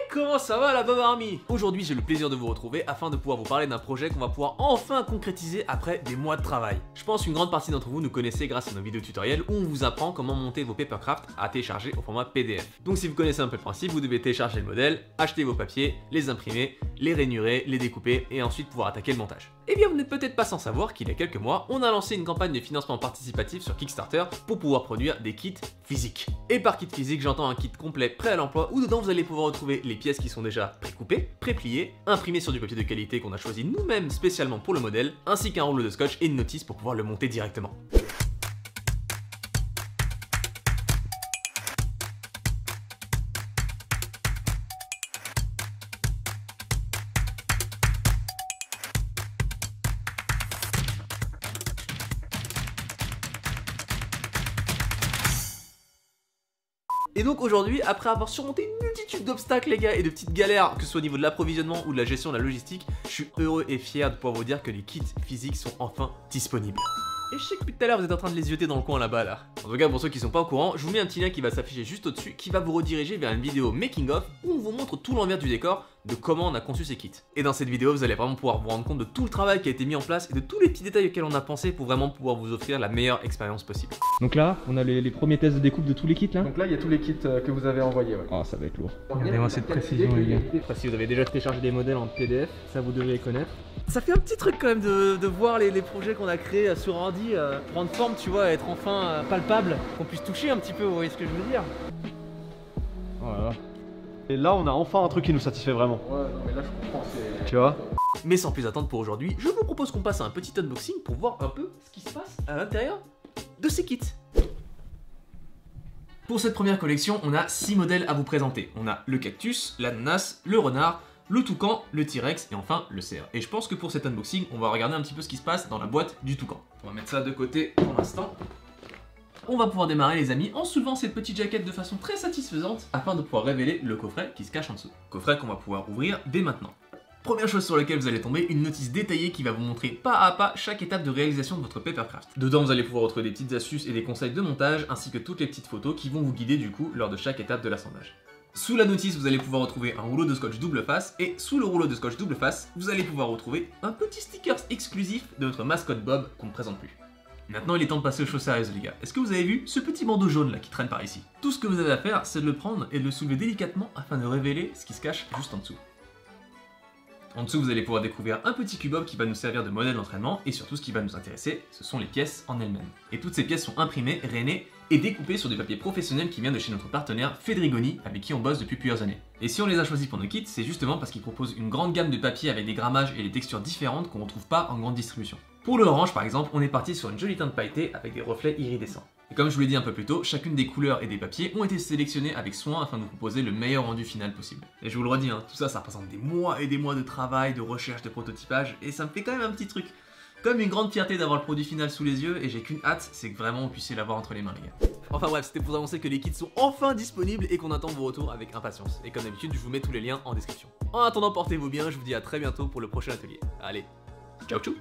comment ça va la Bob Army? Aujourd'hui j'ai le plaisir de vous retrouver afin de pouvoir vous parler d'un projet qu'on va pouvoir enfin concrétiser après des mois de travail. Je pense qu'une grande partie d'entre vous nous connaissez grâce à nos vidéos tutoriels où on vous apprend comment monter vos papercraft à télécharger au format PDF. Donc si vous connaissez un peu le principe, vous devez télécharger le modèle, acheter vos papiers, les imprimer, les rainurer, les découper et ensuite pouvoir attaquer le montage. Eh bien vous n'êtes peut-être pas sans savoir qu'il y a quelques mois, on a lancé une campagne de financement participatif sur Kickstarter pour pouvoir produire des kits physiques. Et par kit physique, j'entends un kit complet prêt à l'emploi où dedans vous allez pouvoir retrouver les pièces qui sont déjà pré-coupées, pré-pliées, imprimées sur du papier de qualité qu'on a choisi nous-mêmes spécialement pour le modèle, ainsi qu'un rouleau de scotch et une notice pour pouvoir le monter directement. Et donc aujourd'hui, après avoir surmonté une multitude d'obstacles les gars et de petites galères, que ce soit au niveau de l'approvisionnement ou de la gestion de la logistique, je suis heureux et fier de pouvoir vous dire que les kits physiques sont enfin disponibles. Et je sais que depuis tout à l'heure vous êtes en train de les zioter dans le coin là-bas là. En tout cas pour ceux qui sont pas au courant, je vous mets un petit lien qui va s'afficher juste au-dessus qui va vous rediriger vers une vidéo making of où on vous montre tout l'envers du décor de comment on a conçu ces kits. Et dans cette vidéo vous allez vraiment pouvoir vous rendre compte de tout le travail qui a été mis en place et de tous les petits détails auxquels on a pensé pour vraiment pouvoir vous offrir la meilleure expérience possible. Donc là, on a les premiers tests de découpe de tous les kits là. Donc là, il y a tous les kits que vous avez envoyés. Ouais. Oh, ça va être lourd. Regardez-moi cette précision, les gars. Après, si vous avez déjà téléchargé des modèles en PDF, ça vous devez les connaître. Ça fait un petit truc quand même de voir les projets qu'on a créés sur Ordi prendre forme, tu vois, être enfin palpable, qu'on puisse toucher un petit peu, vous voyez ce que je veux dire? Voilà. Et là, on a enfin un truc qui nous satisfait vraiment. Ouais, non, mais là, je comprends. Tu vois? Mais sans plus attendre pour aujourd'hui, je vous propose qu'on passe à un petit unboxing pour voir un peu ce qui se passe à l'intérieur de ces kits. Pour cette première collection, on a 6 modèles à vous présenter. On a le cactus, l'ananas, le renard, le toucan, le T-Rex et enfin le cerf. Et je pense que pour cet unboxing, on va regarder un petit peu ce qui se passe dans la boîte du toucan. On va mettre ça de côté pour l'instant. On va pouvoir démarrer les amis en soulevant cette petite jaquette de façon très satisfaisante afin de pouvoir révéler le coffret qui se cache en dessous. Coffret qu'on va pouvoir ouvrir dès maintenant. Première chose sur laquelle vous allez tomber, une notice détaillée qui va vous montrer pas à pas chaque étape de réalisation de votre papercraft. Dedans vous allez pouvoir retrouver des petites astuces et des conseils de montage ainsi que toutes les petites photos qui vont vous guider du coup lors de chaque étape de l'assemblage. Sous la notice vous allez pouvoir retrouver un rouleau de scotch double face et sous le rouleau de scotch double face vous allez pouvoir retrouver un petit sticker exclusif de notre mascotte Bob qu'on ne présente plus. Maintenant il est temps de passer aux choses sérieuses les gars. Est-ce que vous avez vu ce petit bandeau jaune là qui traîne par ici? Tout ce que vous avez à faire c'est de le prendre et de le soulever délicatement afin de révéler ce qui se cache juste en dessous. En dessous, vous allez pouvoir découvrir un petit cube qui va nous servir de modèle d'entraînement et surtout ce qui va nous intéresser, ce sont les pièces en elles-mêmes. Et toutes ces pièces sont imprimées, rainées et découpées sur du papier professionnel qui vient de chez notre partenaire Fedrigoni avec qui on bosse depuis plusieurs années. Et si on les a choisis pour nos kits, c'est justement parce qu'ils proposent une grande gamme de papiers avec des grammages et des textures différentes qu'on ne retrouve pas en grande distribution. Pour le orange par exemple, on est parti sur une jolie teinte pailletée avec des reflets iridescents. Et comme je vous l'ai dit un peu plus tôt, chacune des couleurs et des papiers ont été sélectionnés avec soin afin de vous proposer le meilleur rendu final possible. Et je vous le redis, tout ça représente des mois et des mois de travail, de recherche, de prototypage, et ça me fait quand même un petit truc. Comme une grande fierté d'avoir le produit final sous les yeux, et j'ai qu'une hâte, c'est que vraiment vous puissiez l'avoir entre les mains les gars. Enfin bref, c'était pour vous annoncer que les kits sont enfin disponibles et qu'on attend vos retours avec impatience. Et comme d'habitude, je vous mets tous les liens en description. En attendant, portez-vous bien, je vous dis à très bientôt pour le prochain atelier. Allez, ciao ciao.